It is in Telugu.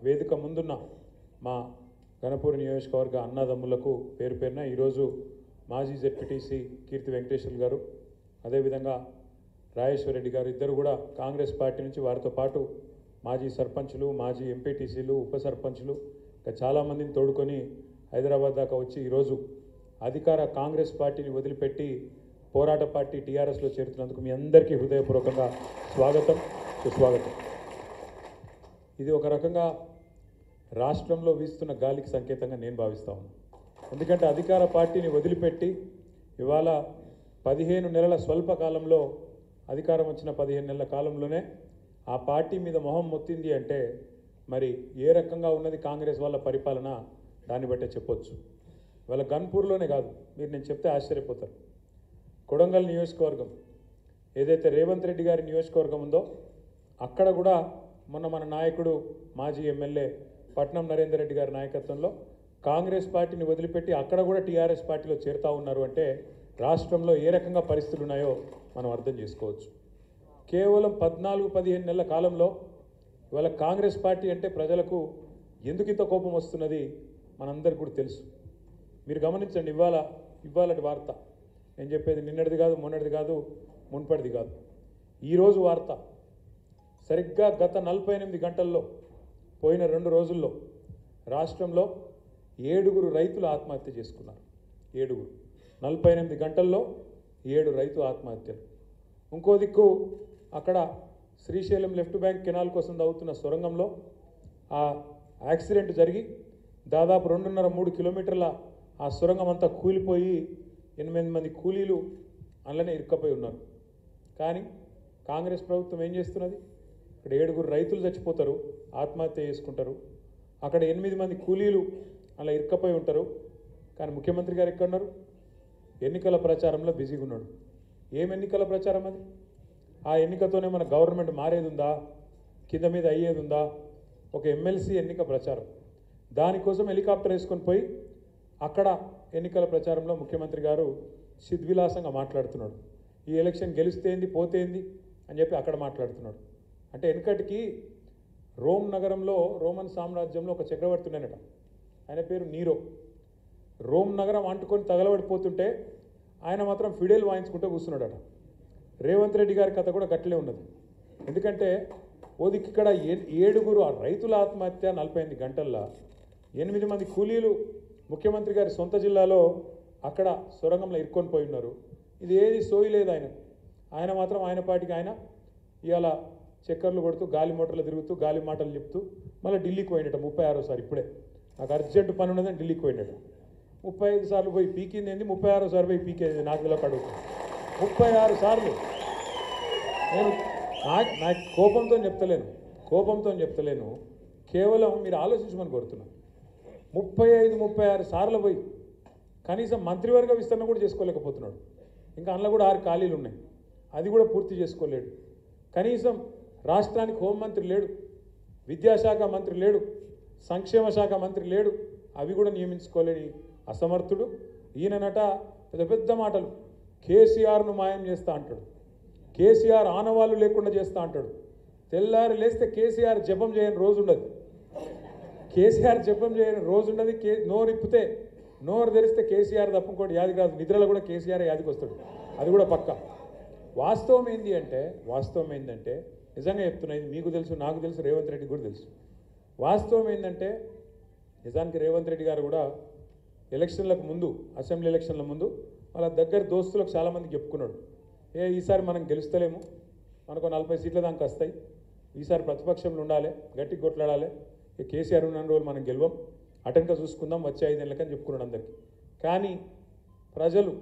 వేదిక ముందున్న మా గణపూర్ నియోజకవర్గ అన్నదమ్ములకు పేరు పేరున ఈరోజు మాజీ జెడ్పీటీసీ కీర్తి వెంకటేశ్వర్లు గారు, అదేవిధంగా రాజేశ్వర్ రెడ్డి గారు ఇద్దరు కూడా కాంగ్రెస్ పార్టీ నుంచి, వారితో పాటు మాజీ సర్పంచులు, మాజీ ఎంపీటీసీలు, ఉప సర్పంచులు ఇంకా చాలామందిని తోడుకొని హైదరాబాద్ దాకా వచ్చి ఈరోజు అధికార కాంగ్రెస్ పార్టీని వదిలిపెట్టి పోరాట పార్టీ టీఆర్ఎస్లో చేరుతున్నందుకు మీ అందరికీ హృదయపూర్వకంగా స్వాగతం, సుస్వాగతం. ఇది ఒక రకంగా రాష్ట్రంలో వీస్తున్న గాలికి సంకేతంగా నేను భావిస్తాను. ఎందుకంటే అధికార పార్టీని వదిలిపెట్టి ఇవాళ 15 నెలల స్వల్ప కాలంలో, అధికారం వచ్చిన 15 నెలల కాలంలోనే ఆ పార్టీ మీద మొహం మొత్తింది అంటే మరి ఏ రకంగా ఉన్నది కాంగ్రెస్ వాళ్ళ పరిపాలన, దాన్ని బట్టే చెప్పొచ్చు. వాళ్ళ గన్పూర్లోనే కాదు, మీరు నేను చెప్తే ఆశ్చర్యపోతారు. కొడంగల్ నియోజకవర్గం ఏదైతే రేవంత్ రెడ్డి గారి నియోజకవర్గం ఉందో అక్కడ కూడా మొన్న మన నాయకుడు మాజీ ఎమ్మెల్యే పట్నం నరేందర్ రెడ్డి గారి నాయకత్వంలో కాంగ్రెస్ పార్టీని వదిలిపెట్టి అక్కడ కూడా టీఆర్ఎస్ పార్టీలో చేరుతూ ఉన్నారు అంటే రాష్ట్రంలో ఏ రకంగా పరిస్థితులు ఉన్నాయో మనం అర్థం చేసుకోవచ్చు. కేవలం 14-15 నెలల కాలంలో ఇవాళ కాంగ్రెస్ పార్టీ అంటే ప్రజలకు ఎందుకు ఇంత కోపం వస్తున్నది మనందరికీ కూడా తెలుసు. మీరు గమనించండి, ఇవాళటి వార్త నేను చెప్పేది నిన్నటిది కాదు, మొన్నటిది కాదు, మున్పటిది కాదు. ఈరోజు వార్త సరిగ్గా గత 48 గంటల్లో, పోయిన 2 రోజుల్లో రాష్ట్రంలో 7 రైతులు ఆత్మహత్య చేసుకున్నారు. 48 గంటల్లో 7 రైతు ఆత్మహత్యలు. ఇంకో దిక్కు అక్కడ శ్రీశైలం లెఫ్ట్ బ్యాంక్ కెనాల్ కోసం తవ్వుతున్న సొరంగంలో ఆ యాక్సిడెంట్ జరిగి దాదాపు 2.5-3 కిలోమీటర్ల ఆ సొరంగం అంతా కూలిపోయి 8 మంది కూలీలు అందులోనే ఇరుక్కపోయి ఉన్నారు. కానీ కాంగ్రెస్ ప్రభుత్వం ఏం చేస్తున్నది? ఇక్కడ 7 రైతులు చచ్చిపోతారు, ఆత్మహత్య చేసుకుంటారు, అక్కడ 8 మంది కూలీలు అలా ఇరుక్కపోయి ఉంటారు. కానీ ముఖ్యమంత్రి గారు ఎక్కడున్నారు? ఎన్నికల ప్రచారంలో బిజీగా ఉన్నాడు. ఏం ఎన్నికల ప్రచారం అది? ఆ ఎన్నికతోనే మన గవర్నమెంట్ మారేది ఉందా? కింద మీద అయ్యేది ఉందా? ఒక ఎమ్మెల్సీ ఎన్నిక ప్రచారం, దానికోసం హెలికాప్టర్ వేసుకొని పోయి అక్కడ ఎన్నికల ప్రచారంలో ముఖ్యమంత్రి గారు సిద్విలాసంగా మాట్లాడుతున్నాడు. ఈ ఎలక్షన్ గెలిస్తేంది పోతేంది అని చెప్పి అక్కడ మాట్లాడుతున్నాడు. అంటే వెనుకటికి రోమ్ నగరంలో, రోమన్ సామ్రాజ్యంలో ఒక చక్రవర్తి ఉన్నాడట, ఆయన పేరు నీరో. రోమ్ నగరం అంటుకొని తగలబడిపోతుంటే ఆయన మాత్రం ఫిడేల్ వాయించుకుంటూ కూర్చున్నాడట. రేవంత్ రెడ్డి గారి కథ కూడా గట్లే ఉన్నది. ఎందుకంటే ఓదికి ఇక్కడ 7 రైతుల ఆత్మహత్య 48 గంటల్లో, 8 మంది కూలీలు ముఖ్యమంత్రి గారి సొంత జిల్లాలో అక్కడ సొరంగంలో ఇరుక్కొని పోయి ఉన్నారు. ఇది ఏది సోయి లేదు ఆయన మాత్రం ఆయన పాటికి ఆయన ఇవాళ చక్కర్లు కొడుతూ, గాలి మోటార్లు తిరుగుతూ, గాలి మాటలు చెప్తూ మళ్ళీ ఢిల్లీకి పోయినట 36సారి. ఇప్పుడే నాకు అర్జెంటు పని ఉన్నదని ఢిల్లీకి పోయినట. 35 సార్లు పోయి పీకింది ఏంది, 36సారి పోయి పీకేది నాకు ఇలా కడుగు. 36 సార్లు. నేను నాకు కోపంతో చెప్తలేను, కేవలం మీరు ఆలోచించమని కోరుతున్నాను. 35-36 సార్లు పోయి కనీసం మంత్రివర్గ విస్తరణ కూడా చేసుకోలేకపోతున్నాడు. ఇంకా అందులో కూడా 6 ఖాళీలు ఉన్నాయి, అది కూడా పూర్తి చేసుకోలేడు. కనీసం రాష్ట్రానికి హోంమంత్రి లేడు, విద్యాశాఖ మంత్రి లేడు, సంక్షేమ శాఖ మంత్రి లేడు, అవి కూడా నియమించుకోలేని అసమర్థుడు. ఈయననట పెద్ద మాటలు, కేసీఆర్ను మాయం చేస్తా అంటాడు, కేసీఆర్ ఆనవాళ్ళు లేకుండా చేస్తా అంటాడు. తెల్లారి లేస్తే కేసీఆర్ జపం చేయని రోజు ఉండదు, నోరిప్పితే నోరు తెరిస్తే కేసీఆర్ తప్పుకోటి యాదికి రాదు. నిద్రలో కూడా కేసీఆర్ యాదికి వస్తాడు, అది కూడా పక్క. వాస్తవం ఏంటంటే నిజంగా చెప్తున్నా, ఇది మీకు తెలుసు, నాకు తెలుసు, రేవంత్ రెడ్డి కూడా తెలుసు. వాస్తవం ఏంటంటే నిజానికి రేవంత్ రెడ్డి గారు కూడా ఎలక్షన్లకు ముందు, అసెంబ్లీ ఎలక్షన్ల ముందు వాళ్ళ దగ్గర దోస్తులకు చాలామందికి చెప్పుకున్నాడు, ఈసారి మనం గెలుస్తలేము, మనకు 40 సీట్ల దాకా వస్తాయి, ఈసారి ప్రతిపక్షంలో ఉండాలి, గట్టిగా కొట్లాడాలి, కేసీఆర్ ఉన్న రోజులు మనం గెలవం, అటెంక చూసుకుందాం వచ్చే 5 ఏళ్ళకని చెప్పుకున్నాడు అందరికీ. కానీ ప్రజలు